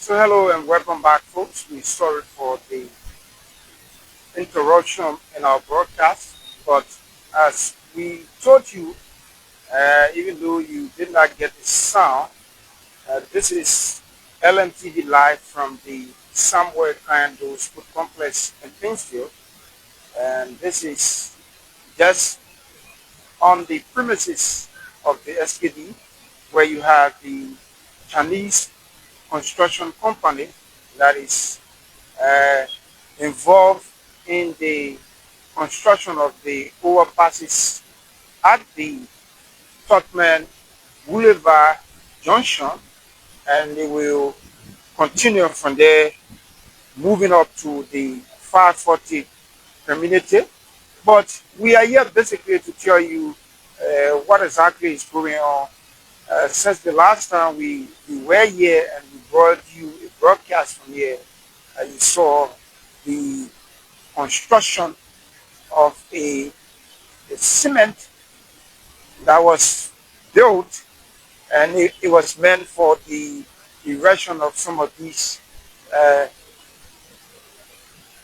So hello and welcome back, folks. We're sorry for the interruption in our broadcast, but as we told you, even though you did not get the sound, this is LMTV live from the Samuel Kando Food Complex in Pinsfield, and this is just on the premises of the SKD, where you have the Chinese construction company that is uh, involved in the construction of the overpasses at the Tubman Boulevard junction, and they will continue from there, moving up to the 540 community. But we are here basically to tell you what exactly is going on. Since the last time we were here and we brought you a broadcast from here, you saw the construction of a cement that was built, and it was meant for the erection of some of these uh,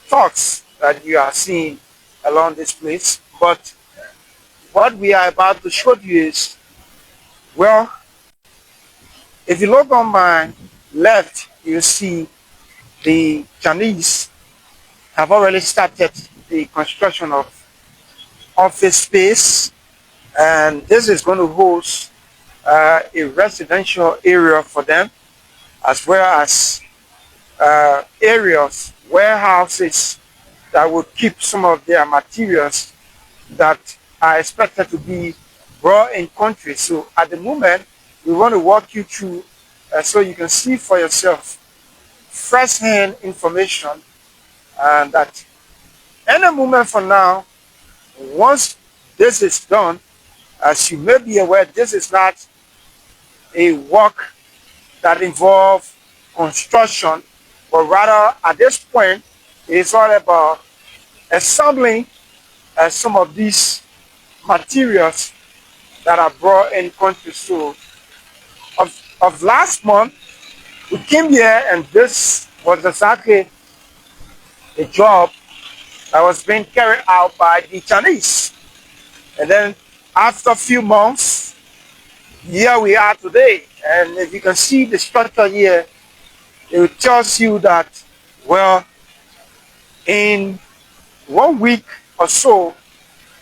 trucks that you are seeing along this place. But what we are about to show you is, well, if you look on my left, you see the Chinese have already started the construction of office space, and this is going to host a residential area for them, as well as areas, warehouses that will keep some of their materials that are expected to be brought in country. So at the moment, we want to walk you through so you can see for yourself first-hand information, and that any moment from now, once this is done, as you may be aware, this is not a work that involves construction, but rather at this point, it's all about assembling some of these materials that are brought in country. So of last month, we came here and this was exactly the job that was being carried out by the Chinese. And then after a few months, here we are today. And if you can see the structure here, it tells you that, well, in 1 week or so,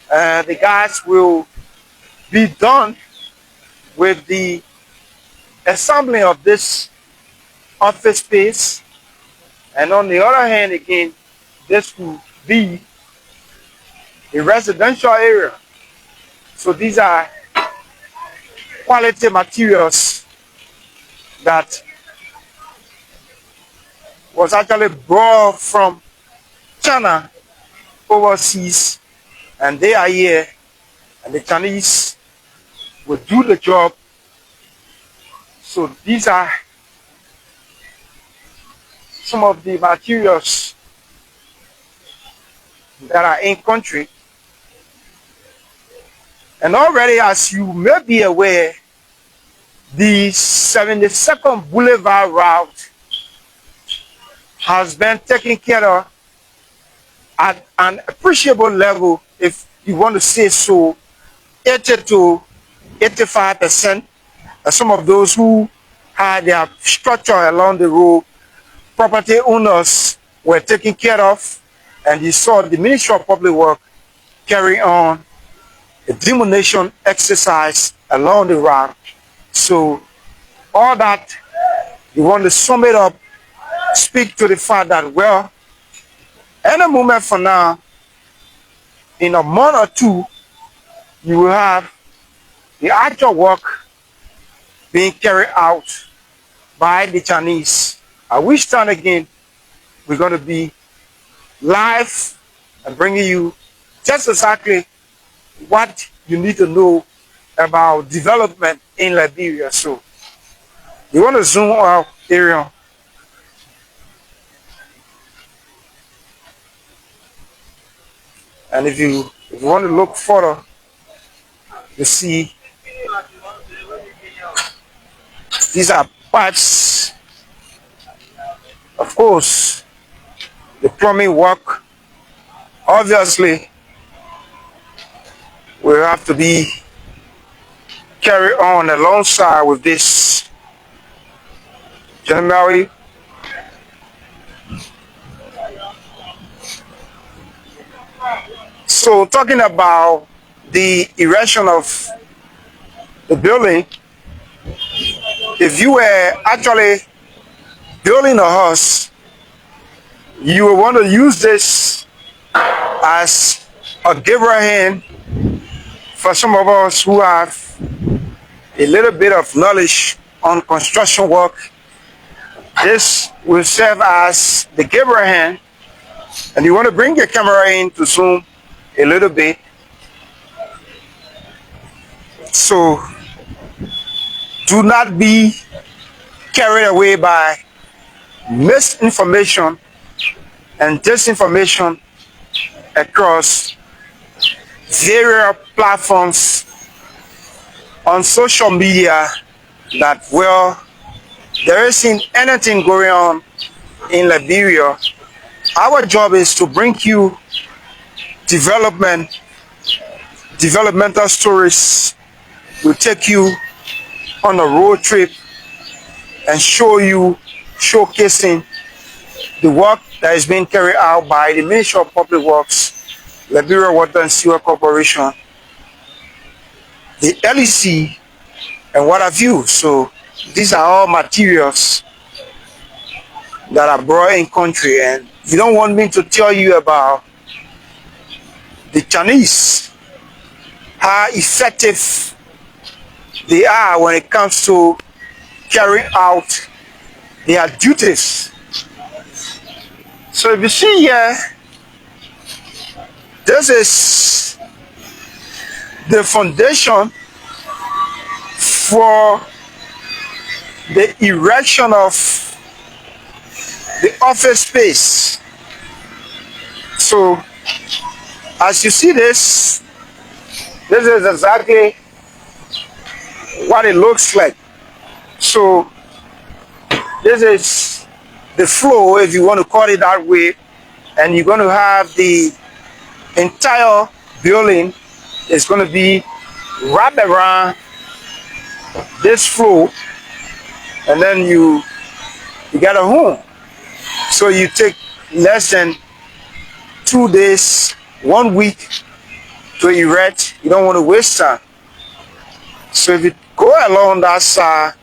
the guys will be done with the assembling of this office space. And on the other hand, again, this will be a residential area. So these are quality materials that was actually brought from China overseas, and they are here, and the Chinese will do the job. So these are some of the materials that are in country. And already, as you may be aware, the 72nd Boulevard route has been taken care of at an appreciable level, if you want to say so, 80 to 85%. Some of those who had their structure along the road, property owners, were taken care of, and you saw the Ministry of Public Works carry on a demolition exercise along the route. So all that, you want to sum it up, speak to the fact that, well, any moment from now, in a month or two, you will have the actual work being carried out by the Chinese. At which time again, we're going to be live and bringing you just exactly what you need to know about development in Liberia. So you want to zoom out area. And if you want to look further, you see these are parts Of course, the plumbing work obviously will have to be carried on alongside with this January. So talking about the erection of the building, if you were actually building a house, you will want to use this as a giver hand for some of us who have a little bit of knowledge on construction work. This will serve as the giver hand, and you want to bring your camera in to zoom a little bit. So do not be carried away by misinformation and disinformation across various platforms on social media that, well, there isn't anything going on in Liberia. Our job is to bring you developmental stories. We'll take you on a road trip and showcasing the work that is being carried out by the Ministry of Public Works, Liberia Water and Sewer Corporation, the LEC, and what have you. So these are all materials that are brought in country, and you don't want me to tell you about the Chinese, how effective they are when it comes to carrying out their duties. So if you see here, this is the foundation for the erection of the office space. So as you see this is exactly what it looks like. So this is the floor, if you want to call it that way, and you're going to have the entire building is going to be wrapped around this floor, and then you get a home. So you take less than 2 days, 1 week to erect. You don't want to waste time. So if you go along that side,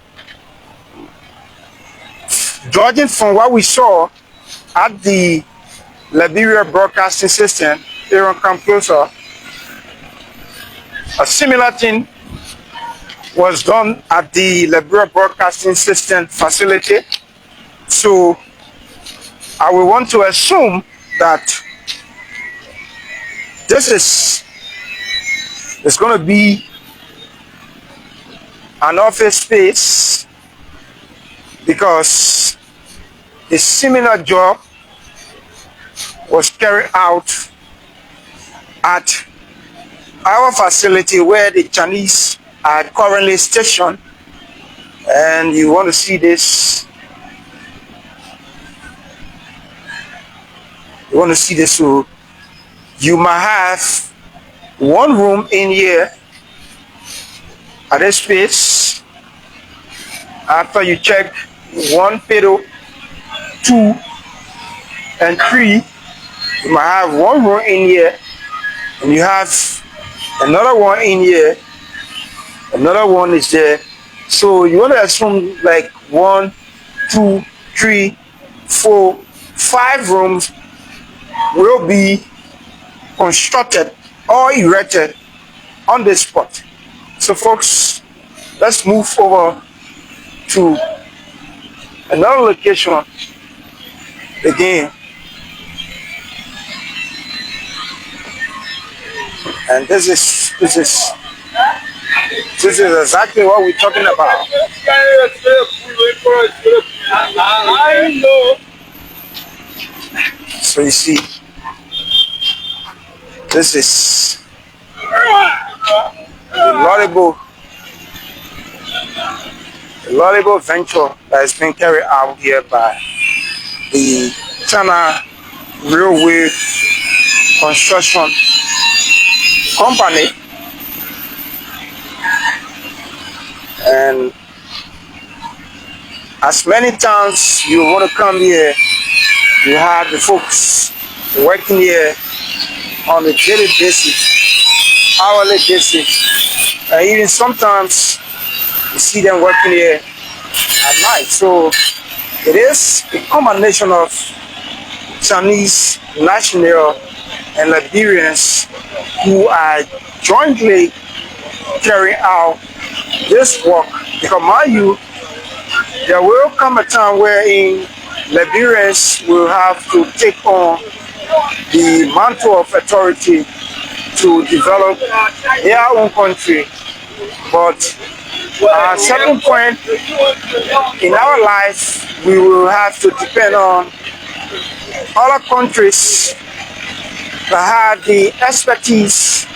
judging from what we saw at the Liberia Broadcasting System, Aaron, come closer, a similar thing was done at the Liberia Broadcasting System facility. So I will want to assume that this is going to be an office space, because the similar job was carried out at our facility where the Chinese are currently stationed. And you want to see this. You want to see this. So you might have one room in here at this space. After you check 1, pedal, 2, and 3, you might have one room in here, and you have another one in here, another one is there. So you want to assume like 1, 2, 3, 4, 5 rooms will be constructed or erected on this spot. So folks, let's move over to another location again. And this is exactly what we're talking about. So you see, this is a laudable venture that is being carried out here by the China Railway Construction Company, and as many times you want to come here, you have the folks working here on a daily basis, hourly basis, and even sometimes you see them working here at night. So it is a combination of Chinese national and Liberians who are jointly carrying out this work. Because mind you, there will come a time wherein Liberians will have to take on the mantle of authority to develop their own country. But at a certain point in our life, we will have to depend on other countries that have the expertise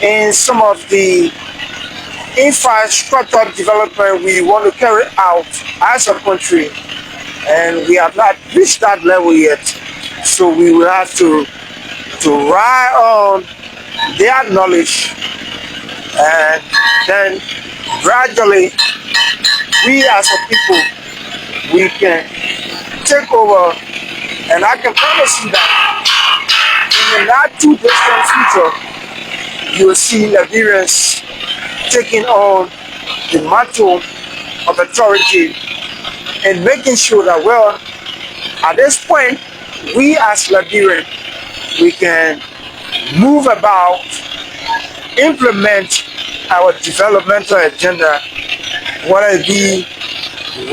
in some of the infrastructure development we want to carry out as a country, and we have not reached that level yet. So we will have to rely on their knowledge, and then gradually we as a people, we can take over. And I can promise you that in the not too distant future, you will see Liberians taking on the mantle of authority and making sure that, well, at this point, we as Liberians, we can move about, implement our developmental agenda, whether it be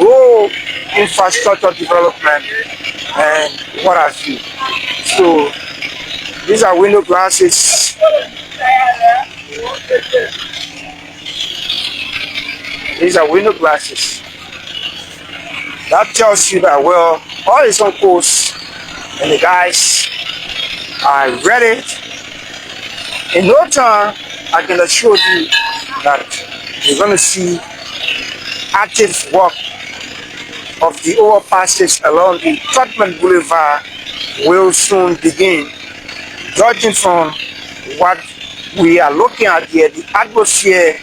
road infrastructure development and what have you. So these are window glasses. These are window glasses. That tells you that, well, all is on course and the guys are ready. In no time, I can assure you that you're going to see active work of the overpasses along the Tubman Boulevard will soon begin. Judging from what we are looking at here, the atmosphere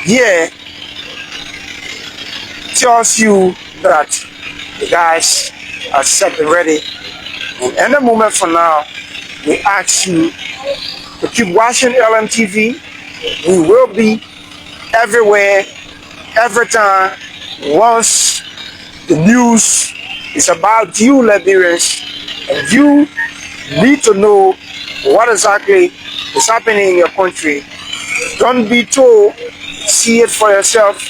here tells you that the guys are set and ready. And in a moment from now, we ask you to keep watching LMTV. We will be everywhere, every time. Once the news is about you, Liberians, and you need to know what exactly is happening in your country. Don't be told, see it for yourself,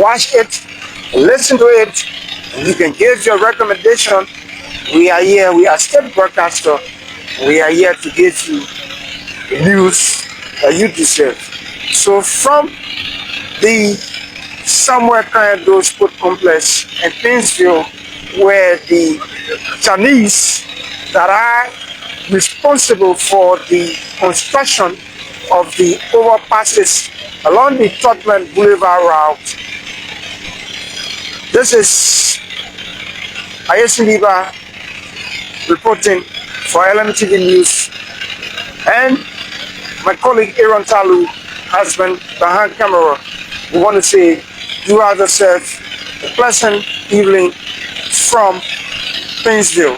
watch it, listen to it, and you can give your recommendation. We are here, we are state broadcaster. We are here to give you the news that you deserve. So from the somewhere kind of those put complex in Painesville, where the Chinese that are responsible for the construction of the overpasses along the Tubman Boulevard route. This is Ayesiliba reporting for LMTV News, and my colleague Aaron Talu has been behind camera. We want to say you have yourself a pleasant evening from Painesville.